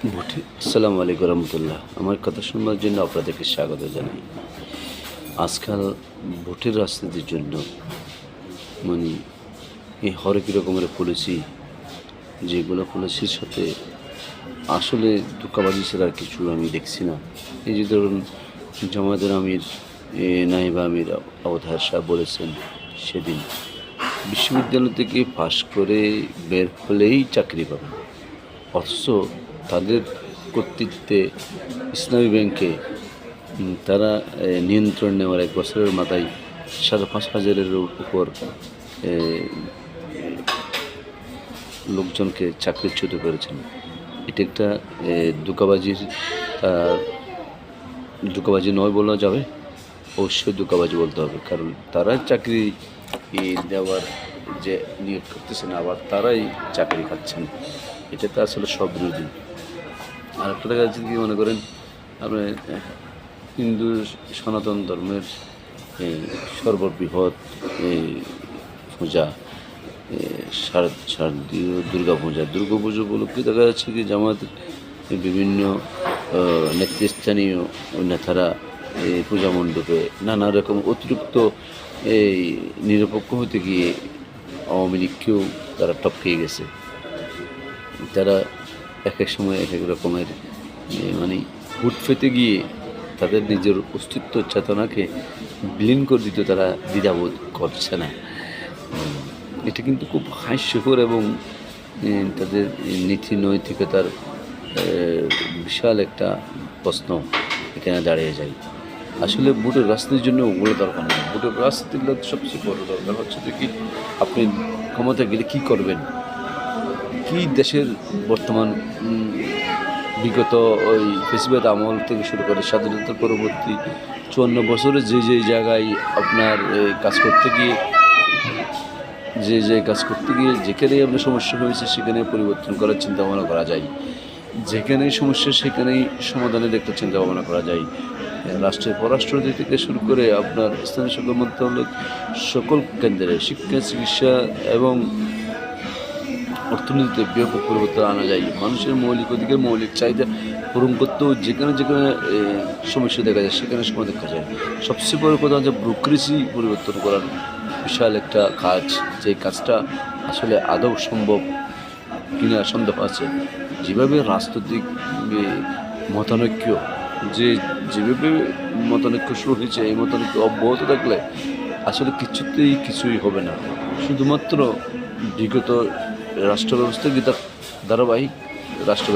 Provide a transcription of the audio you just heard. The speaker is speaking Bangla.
আসসালামু আলাইকুম রহমতুল্লাহ। আমার কথা শুনবার জন্য আপনাদেরকে স্বাগত জানাই। আজকাল ভোটের রাজনীতির জন্য মানে এই হরেক রকমের পলিসি, যেগুলো পলিসির সাথে আসলে ধোঁকাবাজি ছাড়া আর কিছু আমি দেখছি না। এই যে ধরুন, জামায়াতের আমির নায়েব আমির আবুতাহের সাহেব বলেছেন সেদিন, বিশ্ববিদ্যালয় থেকে পাশ করে বের হলেই চাকরি পাবেন, অথচ তাদের কর্তৃত্বে ইসলামী ব্যাংকে তারা নিয়ন্ত্রণ নেওয়ার 1 বছরের মাথায় 5,500-এর উপর লোকজনকে চাকরিচ্যুত করেছেন। এটা একটা ধোঁকাবাজি নয় বলা যাবে, অবশ্যই ধোঁকাবাজি বলতে হবে। কারণ তারা চাকরি দেওয়ার যে নিয়োগ করতেছেন, আবার তারাই চাকরি খাচ্ছেন। এটা তো আসলে সব বিরোধী। আর একটা দেখা যাচ্ছে কি, মনে করেন আপনার হিন্দু সনাতন ধর্মের সর্ববৃহৎ পূজা শারদীয় দুর্গা পুজো উপলক্ষে দেখা যাচ্ছে কি জামায়াতের বিভিন্ন নেতৃস্থানীয় নেতারা এই পূজা মণ্ডপে নানা রকম অতিরিক্ত এই নিরপেক্ষ হতে গিয়ে আওয়ামী লীগকেও তারা টপকে গেছে। তারা এক এক সময় এক এক রকমের মানে হুট ফেতে গিয়ে তাদের নিজের অস্তিত্ব চেতনাকে বিলীন করে দিতে তারা দ্বিধাবোধ করছে না। এটা কিন্তু খুব হাস্যকর এবং তাদের নীতি নৈতিকতার বিশাল একটা প্রশ্ন এখানে দাঁড়িয়ে যায়। আসলে ভোটের রাজনীতির জন্য ওগুলো দরকার নেই। ভোটের রাজনীতির সবচেয়ে বড় দরকার হচ্ছে কি, আপনি ক্ষমতা গেলে কী করবেন, কি দেশের বর্তমান বিগত ওই ফেসিবাদ আমল থেকে শুরু করে স্বাধীনতার পরবর্তী 54 বছরে যে জায়গায় আপনার কাজ করতে গিয়ে যেখানেই আপনার সমস্যা হয়েছে সেখানে পরিবর্তন করার চিন্তা ভাবনা করা যায়, যেখানেই সমস্যা সেখানেই সমাধানের একটা চিন্তা ভাবনা করা যায়। রাষ্ট্রের পররাষ্ট্রনীতি থেকে শুরু করে আপনার স্থানীয় সকল মন্ত্রণালয়, সকল কেন্দ্রে শিক্ষা, চিকিৎসা এবং অর্থনীতিতে ব্যাপক পরিবর্তন আনা যায়। মানুষের মৌলিক অধিকার, মৌলিক চাহিদা পূরণ করতেও যেখানে সমস্যা দেখা যায় সেখানে সময় দেখা যায়। সবচেয়ে বড় কথা হচ্ছে ব্যুরোক্রেসি পরিবর্তন করার বিশাল একটা কাজ, যে কাজটা আসলে আদৌ সম্ভব কিনা সন্দেহ আছে। যেভাবে রাজনৈতিক মতানৈক্য যেভাবে মতানৈক্য শুরু হয়েছে, এই মতানৈক্য অব্যাহত থাকলে আসলে কিছুই হবে না। শুধুমাত্র বিগত রাষ্ট্র ব্যবস্থার ধারাবাহিক রাষ্ট্র